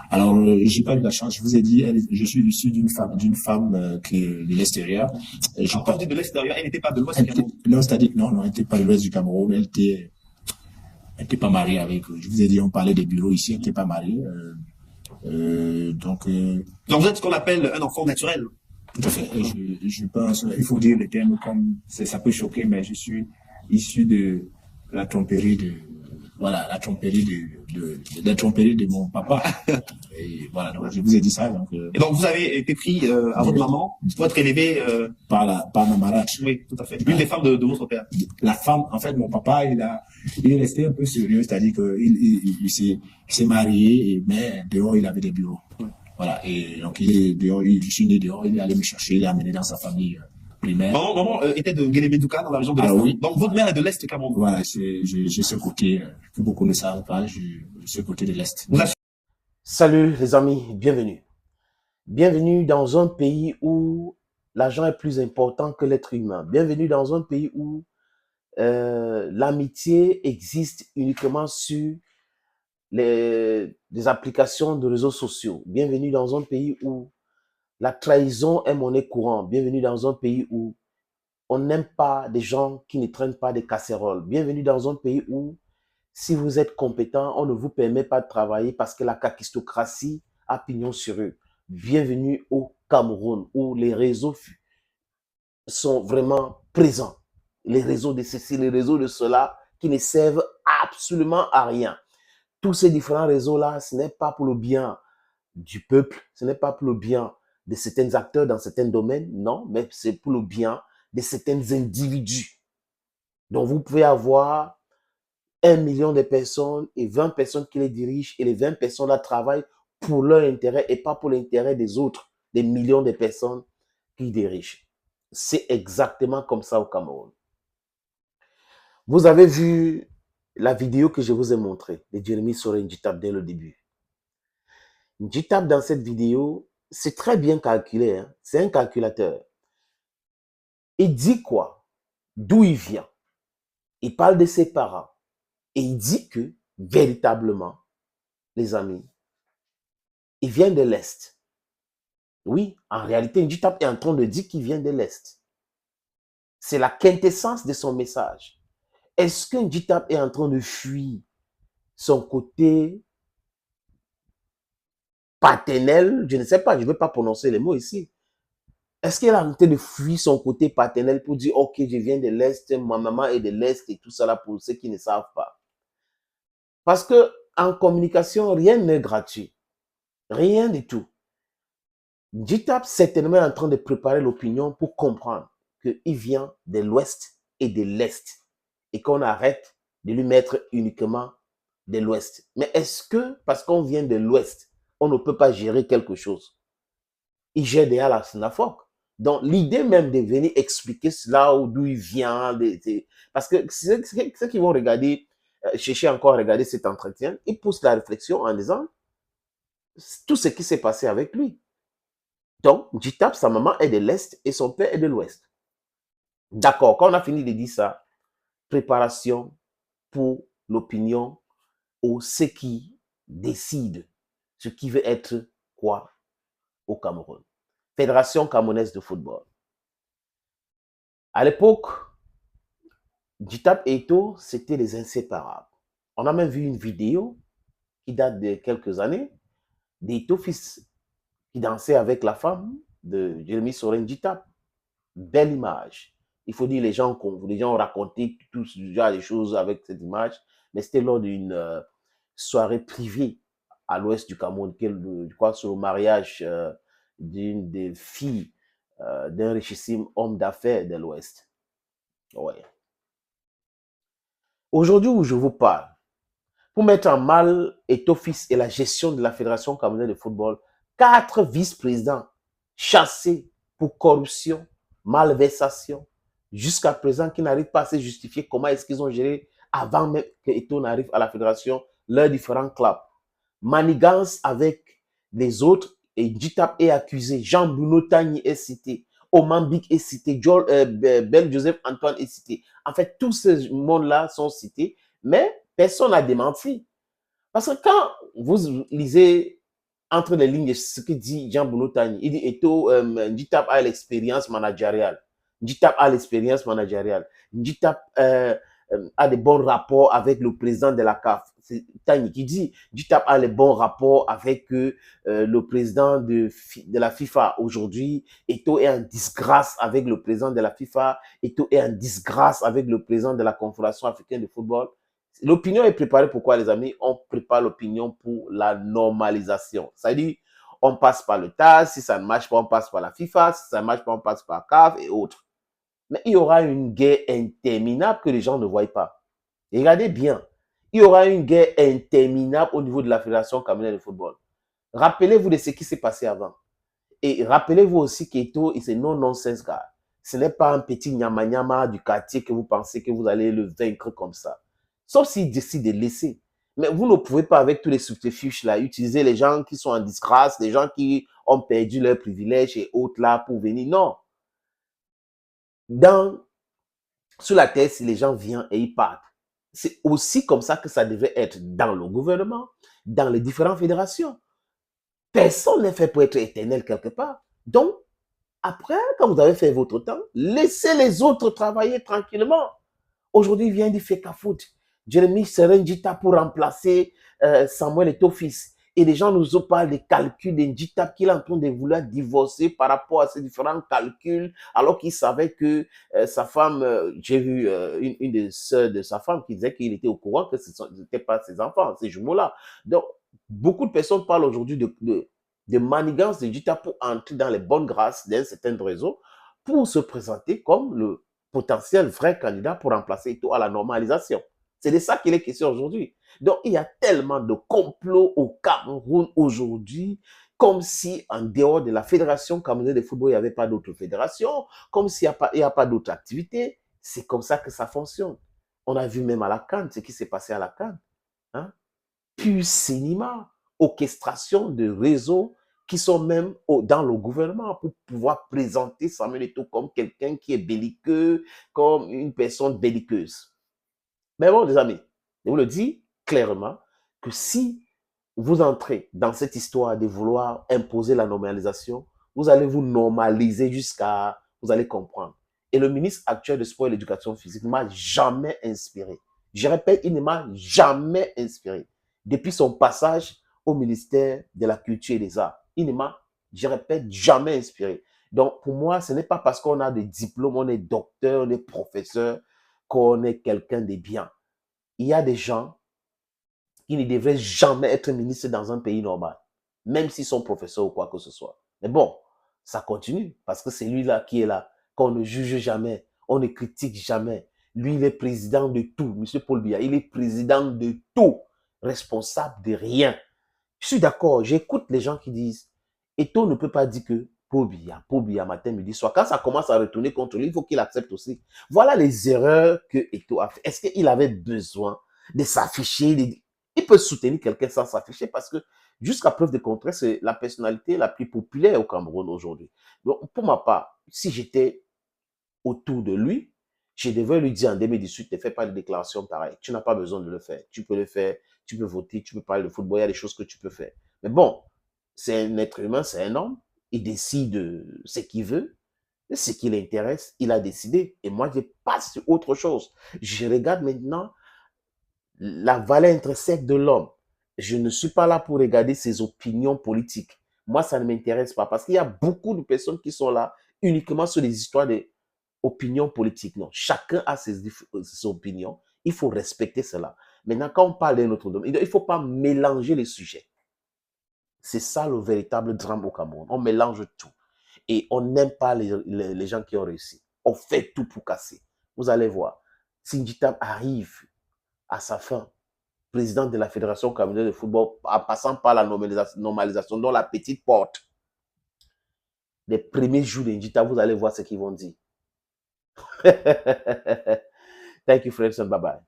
Alors, j'ai pas eu la chance. Je vous ai dit, je suis issu d'une femme qui est de l'extérieur. J'ai Alors, quand pas, vous dites de l'extérieur, elle n'était pas de l'ouest du Cameroun. non, c'est-à-dire que non, elle n'était pas de l'ouest du Cameroun. Elle était pas mariée avec. Je vous ai dit, on parlait des bureaux ici. Elle n'était pas mariée. Donc, Donc, vous êtes ce qu'on appelle un enfant naturel. tout à fait. Je pense, il faut dire les termes comme ça peut choquer, mais je suis issu de la tromperie de, voilà, la tromperie de mon papa. Et voilà, donc je vous ai dit ça, donc, Et donc, vous avez été pris à votre maman pour être élevé, par ma malade. oui, tout à fait. Une des femmes de votre père. La femme, en fait, mon papa, il est resté un peu sérieux, c'est-à-dire il s'est marié, mais dehors, il avait des bureaux. Voilà, et donc il est dehors, je suis né dehors, il est allé me chercher, il est amené dans sa famille primaire. Maman était de Guélémédouka, dans la région de l'Est. Alors oui, Donc, votre mère est de l'Est Cameroun. voilà, j'ai ce côté que beaucoup ne savent pas, j'ai ce côté de l'Est. Vous avez Salut les amis, bienvenue. Bienvenue dans un pays où l'argent est plus important que l'être humain. Bienvenue dans un pays où l'amitié existe uniquement sur des applications de réseaux sociaux. Bienvenue dans un pays où la trahison est monnaie courante. Bienvenue dans un pays où on n'aime pas des gens qui ne traînent pas des casseroles. Bienvenue dans un pays où si vous êtes compétent, on ne vous permet pas de travailler parce que la kakistocratie a pignon sur eux. Bienvenue au Cameroun où les réseaux sont vraiment présents. Les réseaux de ceci, les réseaux de cela qui ne servent absolument à rien. Tous ces différents réseaux-là, ce n'est pas pour le bien du peuple, ce n'est pas pour le bien de certains acteurs dans certains domaines, non, mais c'est pour le bien de certains individus. Donc, vous pouvez avoir 1 million de personnes et 20 personnes qui les dirigent et les 20 personnes-là travaillent pour leur intérêt et pas pour l'intérêt des autres, des millions de personnes qui dirigent. C'est exactement comme ça au Cameroun. Vous avez vu la vidéo que je vous ai montrée de Jeremy Sorin Njitap dès le début. Njitap dans cette vidéo, c'est très bien calculé, hein? C'est un calculateur. Il dit quoi? D'où il vient? Il parle de ses parents. Et il dit que, véritablement, les amis, il vient de l'Est. Oui, en réalité, Njitap est en train de dire qu'il vient de l'Est. C'est la quintessence de son message. Est-ce que Njitap est en train de fuir son côté paternel? Je ne sais pas, je ne vais pas prononcer les mots ici. Est-ce qu'il est en train de fuir son côté paternel pour dire, ok, je viens de l'Est, ma maman est de l'Est et tout ça là pour ceux qui ne savent pas? Parce que en communication, rien n'est gratuit. Rien du tout. Njitap certainement est en train de préparer l'opinion pour comprendre qu'il vient de l'Ouest et de l'Est et qu'on arrête de lui mettre uniquement de l'Ouest. Mais est-ce que parce qu'on vient de l'Ouest, on ne peut pas gérer quelque chose? Il gère déjà la synagogue. Donc l'idée même de venir expliquer cela ou d'où il vient, parce que ceux qui vont regarder, chercher encore à regarder cet entretien, ils poussent la réflexion en disant tout ce qui s'est passé avec lui. Donc, Njitap, sa maman est de l'Est et son père est de l'Ouest. D'accord, quand on a fini de dire ça, préparation pour l'opinion ou ceux qui décident ce qui veut être quoi au Cameroun. Fédération camerounaise de football. À l'époque, Njitap et Eto'o, c'était les inséparables. On a même vu une vidéo qui date de quelques années d'Eto'o fils qui dansait avec la femme de Jeremy Sorin Njitap. Belle image. Il faut dire, les gens ont raconté tout ce genre de choses avec cette image, mais c'était lors d'une soirée privée à l'ouest du Cameroun, je crois sur le mariage d'une des filles d'un richissime homme d'affaires de l'ouest. Ouais. Aujourd'hui où je vous parle, pour mettre en mal Eto'o fils et la gestion de la Fédération camerounaise de football, 4 vice-présidents chassés pour corruption, malversation, jusqu'à présent qui n'arrivent pas à se justifier comment est-ce qu'ils ont géré avant même que Eto'o n'arrive à la fédération leurs différents clubs. Manigance avec les autres et Njitap est accusé, Jean-Bruno Tagny est cité, Oman Bik est cité, Ben Joseph Antoine est cité. En fait, tous ces mondes-là sont cités, mais personne n'a démenti. Parce que quand vous lisez entre les lignes de ce que dit Jean Bounotani. Il dit Eto, Njitap a l'expérience managériale. Njitap a l'expérience managériale. Njitap a des bons rapports avec le président de la CAF. C'est Tani qui dit Njitap a les bons rapports avec le président de la FIFA. Aujourd'hui, Eto est en disgrâce avec le président de la FIFA. Eto est en disgrâce avec le président de la Confédération africaine de football. L'opinion est préparée pourquoi, les amis? On prépare l'opinion pour la normalisation. C'est-à-dire, on passe par le TAS, si ça ne marche pas, on passe par la FIFA, si ça ne marche pas, on passe par CAF et autres. Mais il y aura une guerre interminable que les gens ne voient pas. Et regardez bien, il y aura une guerre interminable au niveau de la Fédération camerounaise de football. Rappelez-vous de ce qui s'est passé avant. Et rappelez-vous aussi qu'Eto, c'est non-nonsense, gars. Ce n'est pas un petit nyama-nyama du quartier que vous pensez que vous allez le vaincre comme ça. Sauf s'il décide de laisser. Mais vous ne pouvez pas, avec tous les subterfuges là, utiliser les gens qui sont en disgrâce, les gens qui ont perdu leurs privilèges et autres là pour venir. Non. Sur la terre, si les gens viennent et ils partent, c'est aussi comme ça que ça devait être dans le gouvernement, dans les différentes fédérations. Personne n'est fait pour être éternel quelque part. Donc, après, quand vous avez fait votre temps, laissez les autres travailler tranquillement. Aujourd'hui, il vient du Fekafoot. Jeremy Serengita pour remplacer Samuel Eto'o-Fils. Et les gens nous parlent des calculs d'Njita qu'il est en train de vouloir divorcer par rapport à ces différents calculs, alors qu'il savait que sa femme, j'ai vu une des sœurs de sa femme qui disait qu'il était au courant que ce n'étaient pas ses enfants, ces jumeaux-là. Donc, beaucoup de personnes parlent aujourd'hui de manigance de Njita pour entrer dans les bonnes grâces d'un certain réseau pour se présenter comme le potentiel vrai candidat pour remplacer Eto'o à la normalisation. C'est de ça qu'il est question aujourd'hui. Donc, il y a tellement de complots au Cameroun aujourd'hui, comme si en dehors de la Fédération camerounaise de football, il n'y avait pas d'autres fédérations, comme s'il n'y a pas d'autres activités. C'est comme ça que ça fonctionne. On a vu même à la CAN ce qui s'est passé à la CAN. Hein? Puis cinéma, orchestration de réseaux qui sont même dans le gouvernement pour pouvoir présenter Samuel Eto'o comme quelqu'un qui est belliqueux, comme une personne belliqueuse. Mais bon, les amis, je vous le dis clairement que si vous entrez dans cette histoire de vouloir imposer la normalisation, vous allez vous normaliser jusqu'à... Vous allez comprendre. Et le ministre actuel de Sport et l'Éducation physique ne m'a jamais inspiré. Je répète, il ne m'a jamais inspiré. Depuis son passage au ministère de la Culture et des Arts, il ne m'a, je répète, jamais inspiré. Donc, pour moi, ce n'est pas parce qu'on a des diplômes, on est docteur, on est professeur, qu'on est quelqu'un de bien. Il y a des gens qui ne devraient jamais être ministres dans un pays normal, même s'ils sont professeurs ou quoi que ce soit. Mais bon, ça continue, parce que c'est lui-là qui est là, qu'on ne juge jamais, on ne critique jamais. Lui, il est président de tout, M. Paul Biya, il est président de tout, responsable de rien. Je suis d'accord, j'écoute les gens qui disent, Eto'o ne peut pas dire que Paul Biya, matin, midi, soir. Quand ça commence à retourner contre lui, il faut qu'il accepte aussi. Voilà les erreurs que Eto'o a fait. Est-ce qu'il avait besoin de s'afficher? Il peut soutenir quelqu'un sans s'afficher parce que, jusqu'à preuve de contraire, c'est la personnalité la plus populaire au Cameroun aujourd'hui. Donc, pour ma part, si j'étais autour de lui, je devais lui dire en 2018, ne fais pas de déclaration pareille. Tu n'as pas besoin de le faire. Tu peux le faire, tu peux voter, tu peux parler de football, il y a des choses que tu peux faire. Mais bon, c'est un être humain, c'est un homme. Il décide ce qu'il veut, ce qui l'intéresse. Il a décidé. Et moi, je passe sur autre chose. Je regarde maintenant la valeur intrinsèque de l'homme. Je ne suis pas là pour regarder ses opinions politiques. Moi, ça ne m'intéresse pas parce qu'il y a beaucoup de personnes qui sont là uniquement sur des histoires d'opinions politiques. Non, chacun a ses opinions. Il faut respecter cela. Maintenant, quand on parle d'un autre domaine, il ne faut pas mélanger les sujets. C'est ça le véritable drame au Cameroun. On mélange tout. Et on n'aime pas les gens qui ont réussi. On fait tout pour casser. Vous allez voir. Si Njita arrive à sa fin, président de la Fédération camerounaise de football, en passant par la normalisation, dans la petite porte, les premiers jours de Njita, vous allez voir ce qu'ils vont dire. Thank you, friends, and bye-bye.